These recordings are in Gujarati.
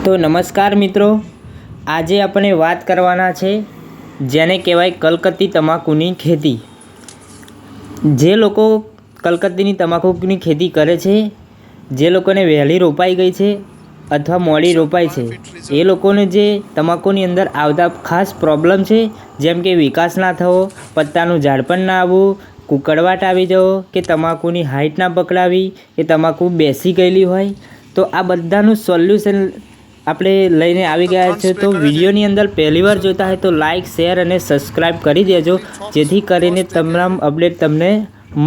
તો નમસ્કાર મિત્રો, આજે આપણે વાત કરવાના છે જેને કહેવાય કલકત્તી તમાકુની ખેતી। જે લોકો કલકત્તીની તમાકુની ખેતી કરે છે, જે લોકોને વહેલી રોપાઈ ગઈ છે અથવા મોડી રોપાઈ છે, એ લોકોને જે તમાકુની અંદર આવતા ખાસ પ્રોબ્લેમ છે, જેમ કે વિકાસ ના થવો, પત્તાનું ઝાડપણ ના આવવું, કુકળવાટ આવી જવો, કે તમાકુની હાઇટ ના પકડાવી, કે તમાકુ બેસી ગયેલી હોય, તો આ બધાનું સોલ્યુશન આપણે લઈને આવી ગયા છે। તો વિડીયોની અંદર પહેલીવાર જોતા હોય તો લાઇક, શેર અને સબસ્ક્રાઈબ કરી દેજો, જેથી કરીને તમામ અપડેટ તમને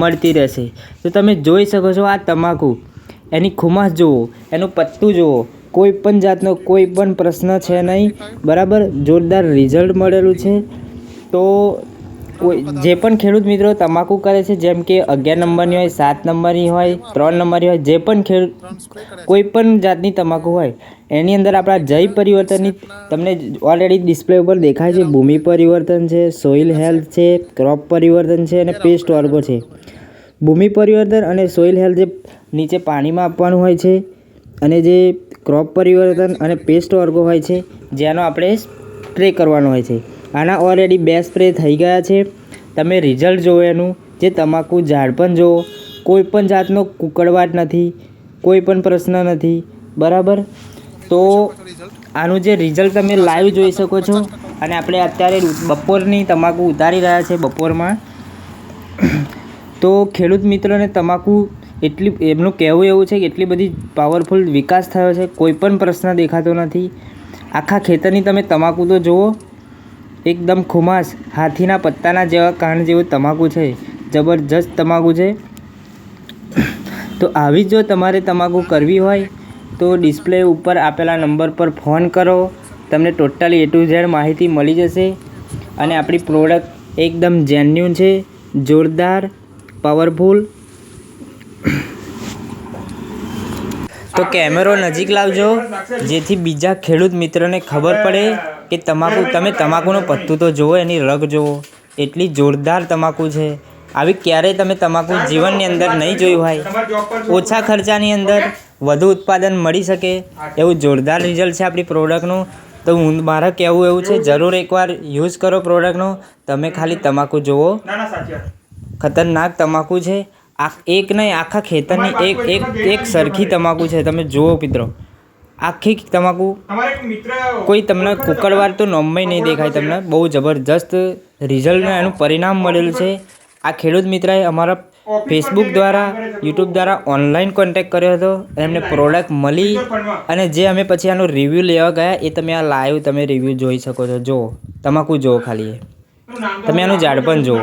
મળતી રહેશે। તો તમે જોઈ શકો છો આ તમાકુ, એની ખુમાસ જુઓ, એનું પત્તું જુઓ, કોઈ પણ જાતનો કોઈ પણ પ્રશ્ન છે નહીં, બરાબર જોરદાર રિઝલ્ટ મળેલું છે। તો કોઈ જે પણ ખેડૂત મિત્રો તમાકુ કરે છે, જેમ કે 11 નંબરની હોય, 7 નંબરની હોય, 3 નંબરની હોય, જે પણ કોઈ પણ જાતની તમાકુ હોય, એની અંદર આપણા જય પરિવર્તનની તમને ઓલરેડી ડિસ્પ્લે ઉપર દેખાય છે। ભૂમિ પરિવર્તન છે, સોઇલ હેલ્થ છે, ક્રોપ પરિવર્તન છે અને પેસ્ટ ઓર્ગો છે। ભૂમિ પરિવર્તન અને સોઇલ હેલ્થ જે નીચે પાણીમાં આપવાનું હોય છે, અને જે ક્રોપ પરિવર્તન અને પેસ્ટ ઓર્ગો હોય છે, જેનો આપણે સ્પ્રે કરવાનો હોય છે। આના ઓલરેડી 2 સ્પ્રે થઈ ગયા છે। તમે રિઝલ્ટ જુઓ, એનું જે તમાકુ ઝાડપણ જુઓ, કોઈ પણ જાતનો કુકળવાટ નથી, કોઈ પણ પ્રશ્ન નથી, બરાબર। તો આનું જે રિઝલ્ટ તમે લાઈવ જોઈ શકો છો। અને આપણે અત્યારે બપોરની તમાકુ ઉતારી રહ્યા છે, બપોરમાં। તો ખેડૂત મિત્રોને તમાકુ એમનું કહેવું એવું છે કે એટલી બધી પાવરફુલ વિકાસ થયો છે, કોઈ પણ પ્રશ્ન દેખાતો નથી। આખા ખેતરની તમે તમાકુ તો જુઓ, એકદમ ખુમાસ, હાથીના પત્તાના જેવા કાંડ જેવું તમાકુ છે, જબરજસ્ત તમાકુ છે। તો આવી જો તમારે તમાકુ કરવી હોય તો ડિસ્પ્લે ઉપર આપેલા નંબર પર ફોન કરો, તમને ટોટલી A to Z માહિતી મળી જશે। અને આપણી પ્રોડક્ટ એકદમ જેન્યુન છે, જોરદાર, પાવરફુલ। તો કેમેરો નજીક લાવજો, જેથી બીજા ખેડૂત મિત્રોને ખબર પડે કે તમે તમાકુનું પત્તું તો જુઓ, એની રગ જુઓ, એટલી જોરદાર તમાકુ છે। આવી ક્યારેય તમે તમાકુ જીવનની અંદર નહીં જોયું હોય। ઓછા ખર્ચાની અંદર વધુ ઉત્પાદન મળી શકે એવું જોરદાર રિઝલ્ટ છે આપણી પ્રોડક્ટનું। તો મારે કહેવું એવું છે, જરૂર એકવાર યુઝ કરો પ્રોડક્ટનો। તમે ખાલી તમાકુ જુઓ, ખતરનાક તમાકુ છે। એક નહીં, આખા ખેતરની એક સરખી તમાકુ છે, તમે જુઓ મિત્રો, આખી તમાકુ, કોઈ તમને કુકળવાર તો નોમમાં નહીં દેખાય તમને। બહુ જબરજસ્ત રિઝલ્ટ એનું પરિણામ મળેલું છે। આ ખેડૂત મિત્રએ અમારા ફેસબુક દ્વારા, યુટ્યુબ દ્વારા ઓનલાઈન કોન્ટેક્ટ કર્યો હતો, એમને પ્રોડક્ટ મળી, અને જે અમે પછી આનું રિવ્યૂ લેવા ગયા, એ તમે આ લાઈવ તમે રિવ્યૂ જોઈ શકો છો। જુઓ તમાકુ જુઓ, ખાલી તમે આનું ઝાડપણ જુઓ।